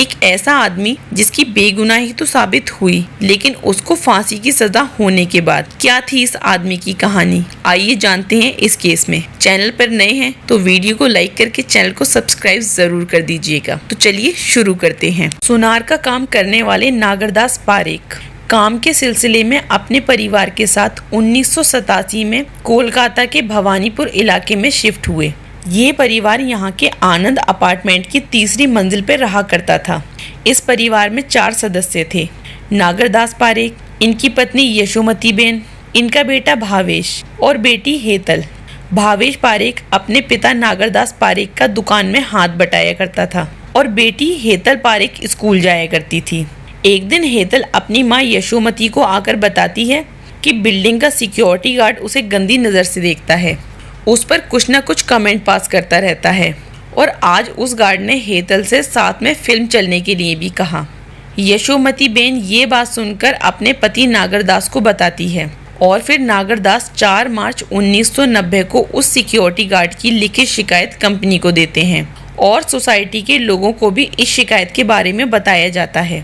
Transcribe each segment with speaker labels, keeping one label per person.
Speaker 1: एक ऐसा आदमी जिसकी बेगुनाही तो साबित हुई, लेकिन उसको फांसी की सजा होने के बाद क्या थी इस आदमी की कहानी, आइए जानते हैं इस केस में। चैनल पर नए हैं तो वीडियो को लाइक करके चैनल को सब्सक्राइब जरूर कर दीजिएगा। तो चलिए शुरू करते हैं। सुनार का काम करने वाले नागरदास पारेख काम के सिलसिले में अपने परिवार के साथ 1987 में कोलकाता के भवानीपुर इलाके में शिफ्ट हुए। ये परिवार यहाँ के आनंद अपार्टमेंट की तीसरी मंजिल पर रहा करता था। इस परिवार में 4 सदस्य थे। नागरदास पारेख, इनकी पत्नी यशोमती बेन, इनका बेटा भावेश और बेटी हेतल। भावेश पारेख अपने पिता नागरदास पारेख का दुकान में हाथ बटाया करता था और बेटी हेतल पारेख स्कूल जाया करती थी। एक दिन हेतल अपनी माँ यशोमती को आकर बताती है कि बिल्डिंग का सिक्योरिटी गार्ड उसे गंदी नज़र से देखता है, उस पर कुछ न कुछ कमेंट पास करता रहता है और आज उस गार्ड ने हेतल से साथ में फिल्म चलने के लिए भी कहा। यशोमती बेन ये बात सुनकर अपने पति नागरदास को बताती है और फिर नागरदास 4 मार्च 1990 को उस सिक्योरिटी गार्ड की लिखित शिकायत कंपनी को देते हैं और सोसाइटी के लोगों को भी इस शिकायत के बारे में बताया जाता है।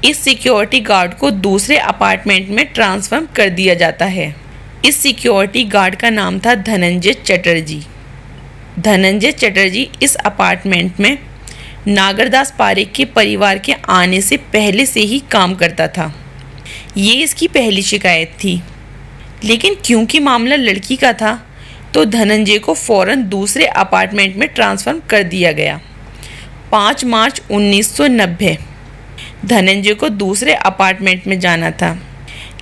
Speaker 1: इस सिक्योरिटी गार्ड को दूसरे अपार्टमेंट में ट्रांसफर कर दिया जाता है। इस सिक्योरिटी गार्ड का नाम था धनंजय चटर्जी। धनंजय चटर्जी इस अपार्टमेंट में नागरदास पारेख के परिवार के आने से पहले से ही काम करता था। ये इसकी पहली शिकायत थी, लेकिन क्योंकि मामला लड़की का था तो धनंजय को फौरन दूसरे अपार्टमेंट में ट्रांसफर कर दिया गया। 5 मार्च 1990 धनंजय को दूसरे अपार्टमेंट में जाना था,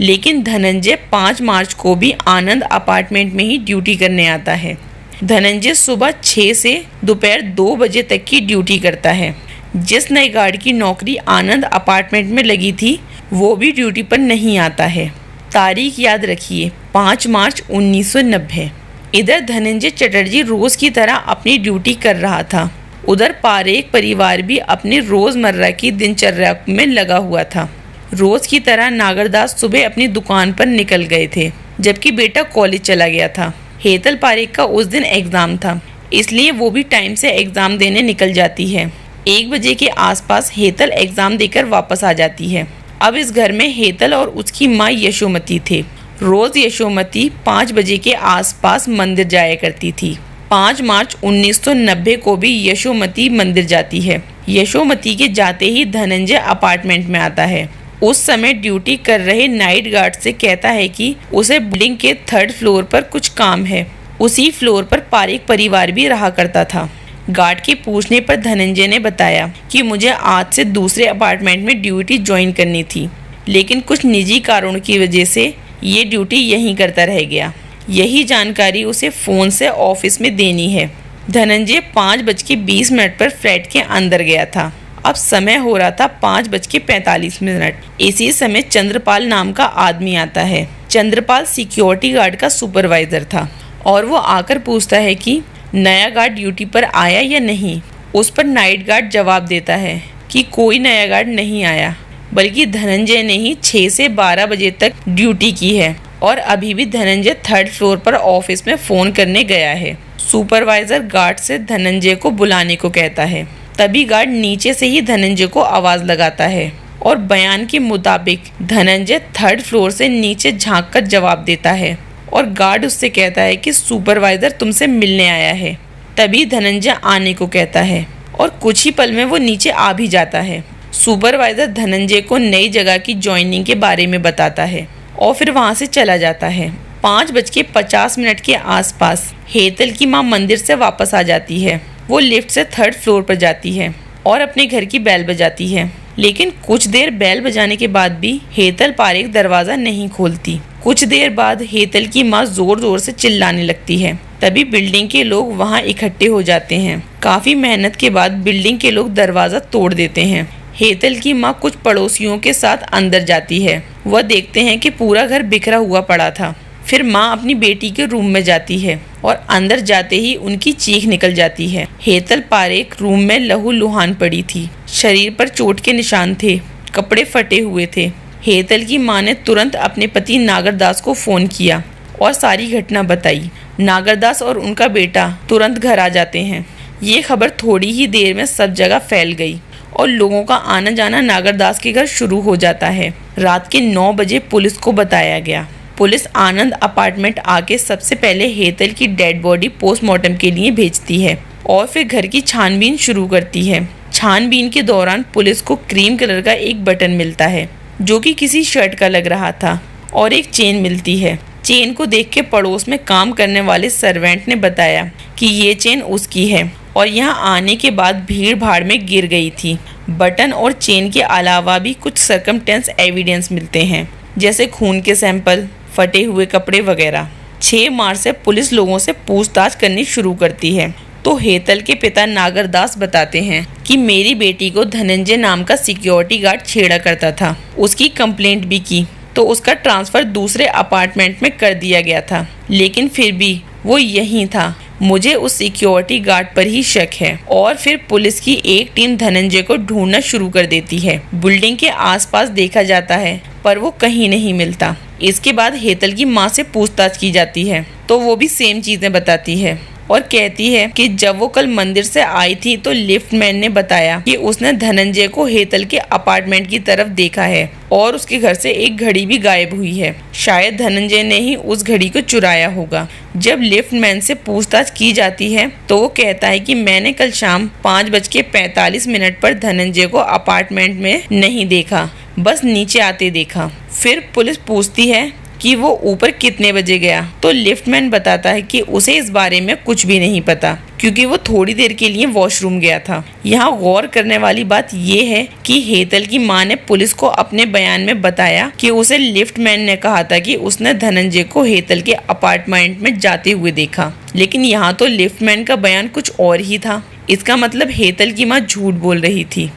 Speaker 1: लेकिन धनंजय 5 मार्च को भी आनंद अपार्टमेंट में ही ड्यूटी करने आता है। धनंजय सुबह 6 से दोपहर 2 बजे तक की ड्यूटी करता है। जिस नए गार्ड की नौकरी आनंद अपार्टमेंट में लगी थी वो भी ड्यूटी पर नहीं आता है। तारीख याद रखिए, 5 मार्च 1990। इधर धनंजय चटर्जी रोज़ की तरह अपनी ड्यूटी कर रहा था, उधर पारेख परिवार भी अपने रोज़मर्रा की दिनचर्या में लगा हुआ था। रोज़ की तरह नागरदास सुबह अपनी दुकान पर निकल गए थे, जबकि बेटा कॉलेज चला गया था। हेतल पारेख का उस दिन एग्ज़ाम था, इसलिए वो भी टाइम से एग्ज़ाम देने निकल जाती है। 1 बजे के आसपास हेतल एग्ज़ाम देकर वापस आ जाती है। अब इस घर में हेतल और उसकी माँ यशोमती थे। रोज़ यशोमती 5 बजे के आसपास मंदिर जाया करती थी। 5 मार्च 1990 को भी यशोमती मंदिर जाती है। यशोमती के जाते ही धनंजय अपार्टमेंट में आता है। उस समय ड्यूटी कर रहे नाइट गार्ड से कहता है कि उसे बिल्डिंग के 3rd फ्लोर पर कुछ काम है। उसी फ्लोर पर पारेख परिवार भी रहा करता था। गार्ड के पूछने पर धनंजय ने बताया कि मुझे आज से दूसरे अपार्टमेंट में ड्यूटी ज्वाइन करनी थी, लेकिन कुछ निजी कारणों की वजह से ये ड्यूटी यहीं करता रह गया। यही जानकारी उसे फ़ोन से ऑफिस में देनी है। धनंजय 5:20 पर फ्लैट के अंदर गया था। अब समय हो रहा था 5:45। इसी समय चंद्रपाल नाम का आदमी आता है। चंद्रपाल सिक्योरिटी गार्ड का सुपरवाइज़र था और वो आकर पूछता है कि नया गार्ड ड्यूटी पर आया या नहीं। उस पर नाइट गार्ड जवाब देता है कि कोई नया गार्ड नहीं आया, बल्कि धनंजय ने ही 6 से 12 बजे तक ड्यूटी की है और अभी भी धनंजय 3rd फ्लोर पर ऑफिस में फ़ोन करने गया है। सुपरवाइज़र गार्ड से धनंजय को बुलाने को कहता है। तभी गार्ड नीचे से ही धनंजय को आवाज़ लगाता है और बयान के मुताबिक धनंजय 3rd फ्लोर से नीचे झांक कर जवाब देता है और गार्ड उससे कहता है कि सुपरवाइज़र तुमसे मिलने आया है। तभी धनंजय आने को कहता है और कुछ ही पल में वो नीचे आ भी जाता है। सुपरवाइज़र धनंजय को नई जगह की ज्वाइनिंग के बारे में बताता है और फिर वहाँ से चला जाता है। 5:50 के आसपास हेतल की माँ मंदिर से वापस आ जाती है। वो लिफ्ट से 3rd फ्लोर पर जाती है और अपने घर की बेल बजाती है, लेकिन कुछ देर बेल बजाने के बाद भी हेतल पारेख दरवाज़ा नहीं खोलती। कुछ देर बाद हेतल की माँ ज़ोर ज़ोर से चिल्लाने लगती है। तभी बिल्डिंग के लोग वहाँ इकट्ठे हो जाते हैं। काफ़ी मेहनत के बाद बिल्डिंग के लोग दरवाज़ा तोड़ देते हैं। हेतल की माँ कुछ पड़ोसियों के साथ अंदर जाती है। वह देखते हैं कि पूरा घर बिखरा हुआ पड़ा था। फिर माँ अपनी बेटी के रूम में जाती है और अंदर जाते ही उनकी चीख निकल जाती है। हेतल पारेख रूम में लहूलुहान पड़ी थी। शरीर पर चोट के निशान थे, कपड़े फटे हुए थे। हेतल की माँ ने तुरंत अपने पति नागरदास को फ़ोन किया और सारी घटना बताई। नागरदास और उनका बेटा तुरंत घर आ जाते हैं। ये खबर थोड़ी ही देर में सब जगह फैल गई और लोगों का आना जाना नागरदास के घर शुरू हो जाता है। रात के 9 बजे पुलिस को बताया गया। पुलिस आनंद अपार्टमेंट आके सबसे पहले हेतल की डेड बॉडी पोस्टमार्टम के लिए भेजती है और फिर घर की छानबीन शुरू करती है। छानबीन के दौरान पुलिस को क्रीम कलर का एक बटन मिलता है जो कि किसी शर्ट का लग रहा था और एक चेन मिलती है। चेन को देख के पड़ोस में काम करने वाले सर्वेंट ने बताया कि ये चेन उसकी है और यहाँ आने के बाद भीड़ भाड़ में गिर गई थी। बटन और चेन के अलावा भी कुछ सर्कमटेंस एविडेंस मिलते हैं जैसे खून के सैंपल, फटे हुए कपड़े वगैरह। 6 मार्च से पुलिस लोगों से पूछताछ करनी शुरू करती है तो हेतल के पिता नागरदास बताते हैं कि मेरी बेटी को धनंजय नाम का सिक्योरिटी गार्ड छेड़ा करता था। उसकी कंप्लेंट भी की तो उसका ट्रांसफ़र दूसरे अपार्टमेंट में कर दिया गया था, लेकिन फिर भी वो यहीं था। मुझे उस सिक्योरिटी गार्ड पर ही शक है। और फिर पुलिस की एक टीम धनंजय को ढूंढना शुरू कर देती है। बिल्डिंग के आसपास देखा जाता है पर वो कहीं नहीं मिलता। इसके बाद हेतल की माँ से पूछताछ की जाती है तो वो भी सेम चीज़ें बताती है और कहती है कि जब वो कल मंदिर से आई थी तो लिफ्टमैन ने बताया कि उसने धनंजय को हेतल के अपार्टमेंट की तरफ देखा है और उसके घर से एक घड़ी भी गायब हुई है। शायद धनंजय ने ही उस घड़ी को चुराया होगा। जब लिफ्टमैन से पूछताछ की जाती है तो वो कहता है कि मैंने कल शाम 5:45 पर धनंजय को अपार्टमेंट में नहीं देखा, बस नीचे आते देखा। फिर पुलिस पूछती है कि वो ऊपर कितने बजे गया तो लिफ्टमैन बताता है कि उसे इस बारे में कुछ भी नहीं पता क्योंकि वो थोड़ी देर के लिए वॉशरूम गया था। यहाँ गौर करने वाली बात ये है कि हेतल की मां ने पुलिस को अपने बयान में बताया कि उसे लिफ्टमैन ने कहा था कि उसने धनंजय को हेतल के अपार्टमेंट में जाते हुए देखा, लेकिन यहाँ तो लिफ्टमैन का बयान कुछ और ही था। इसका मतलब हेतल की माँ झूठ बोल रही थी।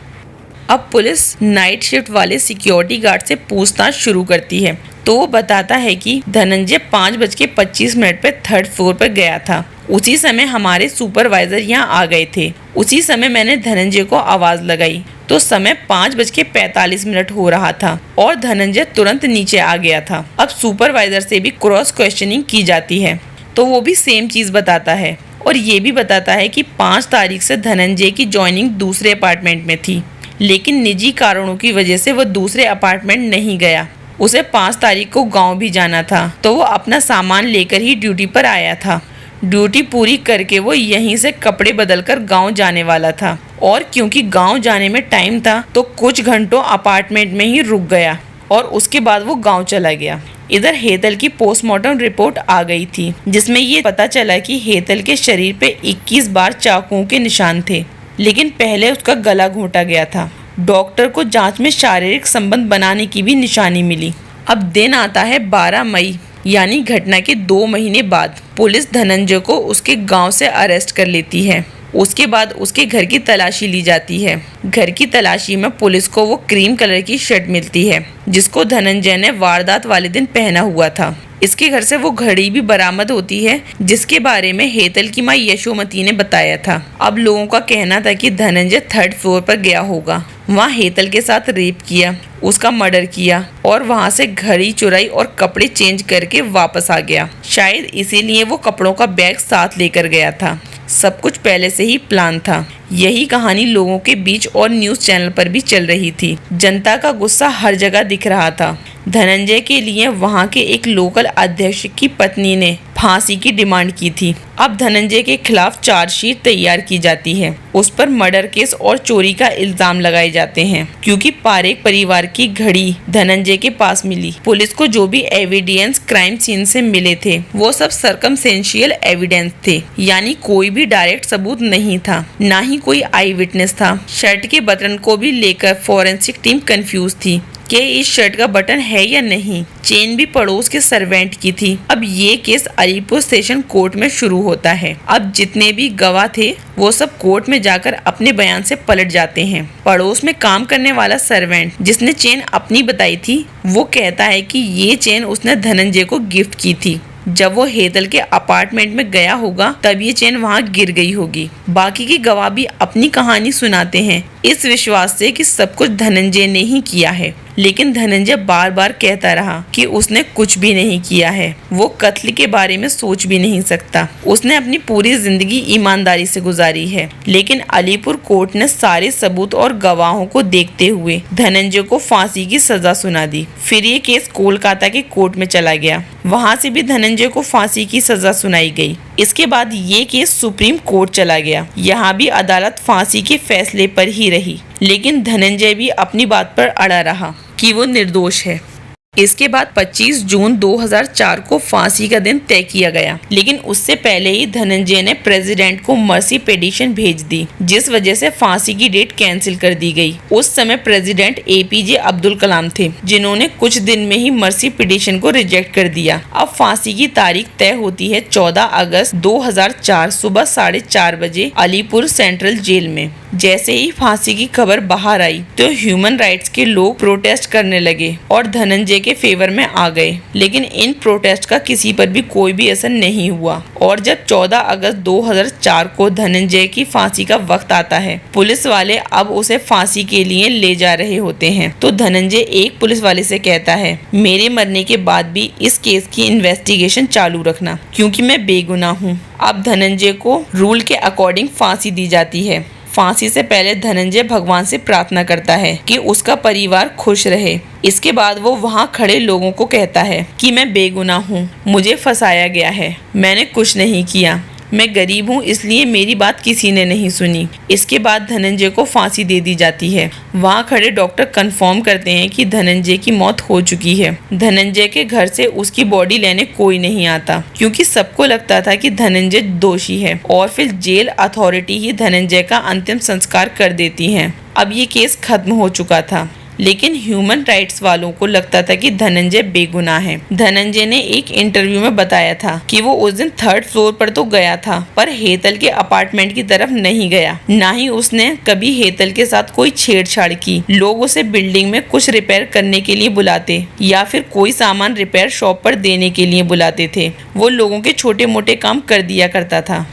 Speaker 1: अब पुलिस नाइट शिफ्ट वाले सिक्योरिटी गार्ड से पूछताछ शुरू करती है तो वो बताता है कि धनंजय 5:25 पर 3rd फ्लोर पर गया था। उसी समय हमारे सुपरवाइजर यहाँ आ गए थे। उसी समय मैंने धनंजय को आवाज़ लगाई तो समय 5:45 हो रहा था और धनंजय तुरंत नीचे आ गया था। अब सुपरवाइजर से भी क्रॉस क्वेश्चनिंग की जाती है तो वो भी सेम चीज़ बताता है और ये भी बताता है कि 5 तारीख से धनंजय की ज्वाइनिंग दूसरे अपार्टमेंट में थी, लेकिन निजी कारणों की वजह से वो दूसरे अपार्टमेंट नहीं गया। उसे 5 तारीख को गांव भी जाना था तो वो अपना सामान लेकर ही ड्यूटी पर आया था। ड्यूटी पूरी करके वो यहीं से कपड़े बदलकर गांव जाने वाला था और क्योंकि गांव जाने में टाइम था तो कुछ घंटों अपार्टमेंट में ही रुक गया और उसके बाद वो गांव चला गया। इधर हेतल की पोस्टमार्टम रिपोर्ट आ गई थी जिसमें ये पता चला कि हेतल के शरीर पे 21 बार चाकुओं के निशान थे, लेकिन पहले उसका गला घोंटा गया था। डॉक्टर को जांच में शारीरिक संबंध बनाने की भी निशानी मिली। अब दिन आता है 12 मई यानी घटना के 2 महीने बाद। पुलिस धनंजय को उसके गांव से अरेस्ट कर लेती है। उसके बाद उसके घर की तलाशी ली जाती है। घर की तलाशी में पुलिस को वो क्रीम कलर की शर्ट मिलती है जिसको धनंजय ने वारदात वाले दिन पहना हुआ था। इसके घर से वो घड़ी भी बरामद होती है जिसके बारे में हेतल की माँ यशोमती ने बताया था। अब लोगों का कहना था कि धनंजय 3rd फ्लोर पर गया होगा, वहाँ हेतल के साथ रेप किया, उसका मर्डर किया और वहाँ से घड़ी चुराई और कपड़े चेंज करके वापस आ गया। शायद इसीलिए वो कपड़ों का बैग साथ लेकर गया था। सब कुछ पहले से ही प्लान था। यही कहानी लोगों के बीच और न्यूज़ चैनल पर भी चल रही थी। जनता का गुस्सा हर जगह दिख रहा था। धनंजय के लिए वहां के एक लोकल अध्यक्ष की पत्नी ने फांसी की डिमांड की थी। अब धनंजय के खिलाफ चार्जशीट तैयार की जाती है। उस पर मर्डर केस और चोरी का इल्जाम लगाए जाते हैं क्योंकि पारेख परिवार की घड़ी धनंजय के पास मिली। पुलिस को जो भी एविडेंस क्राइम सीन से मिले थे वो सब सर्कमस्टेंशियल एविडेंस थे, यानी कोई भी डायरेक्ट सबूत नहीं था, ना ही कोई आई विटनेस था। शर्ट के बटन को भी लेकर फॉरेंसिक टीम कंफ्यूज थी कि इस शर्ट का बटन है या नहीं। चेन भी पड़ोस के सर्वेंट की थी। अब ये केस अलीपुर स्टेशन कोर्ट में शुरू होता है। अब जितने भी गवाह थे वो सब कोर्ट में जाकर अपने बयान से पलट जाते हैं। पड़ोस में काम करने वाला सर्वेंट जिसने चेन अपनी बताई थी वो कहता है कि ये चेन उसने धनंजय को गिफ्ट की थी। जब वो हेतल के अपार्टमेंट में गया होगा तब ये चेन वहाँ गिर गई होगी। बाकी के गवाह भी अपनी कहानी सुनाते हैं इस विश्वास से कि सब कुछ धनंजय ने ही किया है लेकिन धनंजय बार बार कहता रहा कि उसने कुछ भी नहीं किया है, वो कत्ल के बारे में सोच भी नहीं सकता, उसने अपनी पूरी जिंदगी ईमानदारी से गुजारी है। लेकिन अलीपुर कोर्ट ने सारे सबूत और गवाहों को देखते हुए धनंजय को फांसी की सजा सुना दी। फिर ये केस कोलकाता के कोर्ट में चला गया, वहां से भी धनंजय को फांसी की सजा सुनाई गई। इसके बाद ये केस सुप्रीम कोर्ट चला गया, यहाँ भी अदालत फांसी के फैसले पर ही रही, लेकिन धनंजय भी अपनी बात पर अड़ा रहा कि वो निर्दोष है। इसके बाद 25 जून 2004 को फांसी का दिन तय किया गया, लेकिन उससे पहले ही धनंजय ने प्रेसिडेंट को मर्सी पिटीशन भेज दी, जिस वजह से फांसी की डेट कैंसिल कर दी गई। उस समय प्रेसिडेंट APJ अब्दुल कलाम थे, जिन्होंने कुछ दिन में ही मर्सी पिटीशन को रिजेक्ट कर दिया। अब फांसी की तारीख तय होती है 14 अगस्त 2004 सुबह 4:30 बजे अलीपुर सेंट्रल जेल में। जैसे ही फांसी की खबर बाहर आई तो ह्यूमन राइट्स के लोग प्रोटेस्ट करने लगे और धनंजय के फेवर में आ गए, लेकिन इन प्रोटेस्ट का किसी पर भी कोई भी असर नहीं हुआ। और जब 14 अगस्त 2004 को धनंजय की फांसी का वक्त आता है, पुलिस वाले अब उसे फांसी के लिए ले जा रहे होते हैं, तो धनंजय एक पुलिस वाले से कहता है, मेरे मरने के बाद भी इस केस की इन्वेस्टिगेशन चालू रखना, क्योंकि मैं बेगुनाह हूँ। अब धनंजय को रूल के अकॉर्डिंग फांसी दी जाती है। फांसी से पहले धनंजय भगवान से प्रार्थना करता है कि उसका परिवार खुश रहे। इसके बाद वो वहाँ खड़े लोगों को कहता है कि मैं बेगुनाह हूँ, मुझे फंसाया गया है, मैंने कुछ नहीं किया, मैं गरीब हूँ इसलिए मेरी बात किसी ने नहीं सुनी। इसके बाद धनंजय को फांसी दे दी जाती है। वहाँ खड़े डॉक्टर कंफर्म करते हैं कि धनंजय की मौत हो चुकी है। धनंजय के घर से उसकी बॉडी लेने कोई नहीं आता, क्योंकि सबको लगता था कि धनंजय दोषी है, और फिर जेल अथॉरिटी ही धनंजय का अंतिम संस्कार कर देती है। अब ये केस खत्म हो चुका था, लेकिन ह्यूमन राइट्स वालों को लगता था कि धनंजय बेगुनाह है। धनंजय ने एक इंटरव्यू में बताया था कि वो उस दिन 3rd फ्लोर पर तो गया था, पर हेतल के अपार्टमेंट की तरफ नहीं गया, ना ही उसने कभी हेतल के साथ कोई छेड़छाड़ की। लोग उसे बिल्डिंग में कुछ रिपेयर करने के लिए बुलाते या फिर कोई सामान रिपेयर शॉप पर देने के लिए बुलाते थे। वो लोगों के छोटे मोटे काम कर दिया करता था।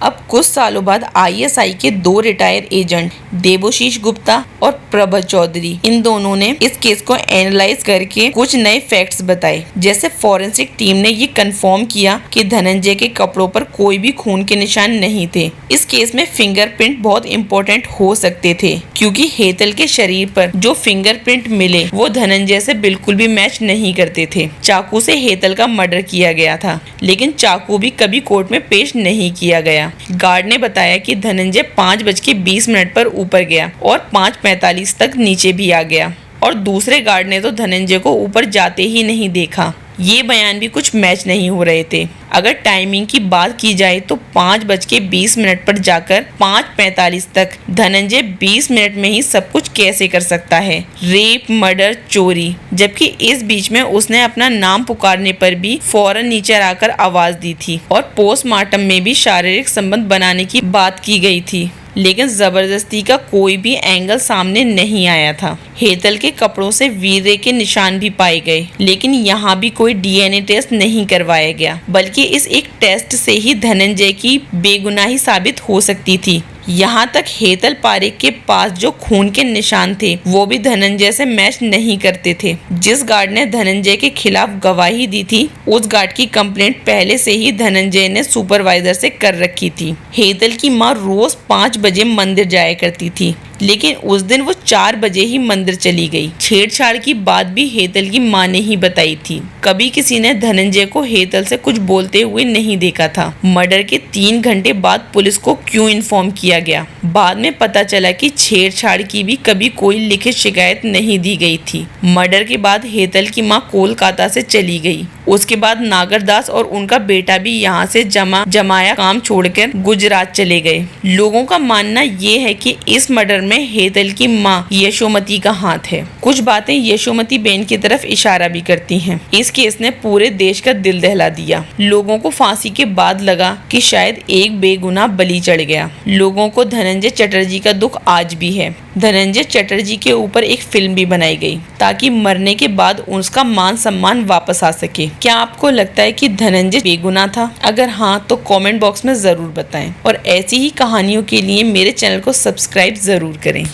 Speaker 1: अब कुछ सालों बाद ISI के 2 रिटायर एजेंट देबोशीष गुप्ता और प्रभा चौधरी, इन दोनों ने इस केस को एनालाइज करके कुछ नए फैक्ट्स बताए। जैसे फॉरेंसिक टीम ने ये कंफर्म किया कि धनंजय के कपड़ों पर कोई भी खून के निशान नहीं थे। इस केस में फिंगरप्रिंट बहुत इंपॉर्टेंट हो सकते थे, क्योंकि हेतल के शरीर पर जो फिंगरप्रिंट मिले वो धनंजय से बिल्कुल भी मैच नहीं करते थे। चाकू से हेतल का मर्डर किया गया था, लेकिन चाकू भी कभी कोर्ट में पेश नहीं किया गया। गार्ड ने बताया कि धनंजय 5:20 पर ऊपर गया और 5:45 तक नीचे भी आ गया, और दूसरे गार्ड ने तो धनंजय को ऊपर जाते ही नहीं देखा। ये बयान भी कुछ मैच नहीं हो रहे थे। अगर टाइमिंग की बात की जाए तो 5:20 पर जाकर 5:45 तक धनंजय 20 मिनट में ही सब कुछ कैसे कर सकता है? रेप, मर्डर, चोरी, जबकि इस बीच में उसने अपना नाम पुकारने पर भी फौरन नीचे आकर आवाज दी थी, और पोस्टमार्टम में भी शारीरिक संबंध बनाने की बात की गई थी, लेकिन जबरदस्ती का कोई भी एंगल सामने नहीं आया था। हेतल के कपड़ों से वीर्य के निशान भी पाए गए, लेकिन यहाँ भी कोई DNA टेस्ट नहीं करवाया गया, बल्कि इस एक टेस्ट से ही धनंजय की बेगुनाही साबित हो सकती थी। यहाँ तक हेतल पारेख के पास जो खून के निशान थे वो भी धनंजय से मैच नहीं करते थे। जिस गार्ड ने धनंजय के खिलाफ गवाही दी थी, उस गार्ड की कंप्लेंट पहले से ही धनंजय ने सुपरवाइजर से कर रखी थी। हेतल की माँ रोज 5 बजे मंदिर जाया करती थी, लेकिन उस दिन वो 4 बजे ही मंदिर चली गई। छेड़छाड़ की बात भी हेतल की माँ ने ही बताई थी। कभी किसी ने धनंजय को हेतल से कुछ बोलते हुए नहीं देखा था। मर्डर के 3 घंटे बाद पुलिस को क्यों इन्फॉर्म किया गया? बाद में पता चला कि छेड़छाड़ की भी कभी कोई लिखित शिकायत नहीं दी गई थी। मर्डर के बाद हेतल की माँ कोलकाता से चली गई। उसके बाद नागरदास और उनका बेटा भी यहाँ से जमाया काम छोड़कर गुजरात चले गए। लोगों का मानना ये है कि इस मर्डर में हेतल की माँ यशोमती का हाथ है। कुछ बातें यशोमती बेन की तरफ इशारा भी करती हैं। इस केस ने पूरे देश का दिल दहला दिया। लोगों को फांसी के बाद लगा कि शायद एक बेगुनाह बलि चढ़ गया। लोगों को धनंजय चटर्जी का दुख आज भी है। धनंजय चटर्जी के ऊपर एक फिल्म भी बनाई गई ताकि मरने के बाद उसका मान सम्मान वापस आ सके। क्या आपको लगता है कि धनंजय बेगुनाह था? अगर हाँ तो कमेंट बॉक्स में जरूर बताएं, और ऐसी ही कहानियों के लिए मेरे चैनल को सब्सक्राइब जरूर करें।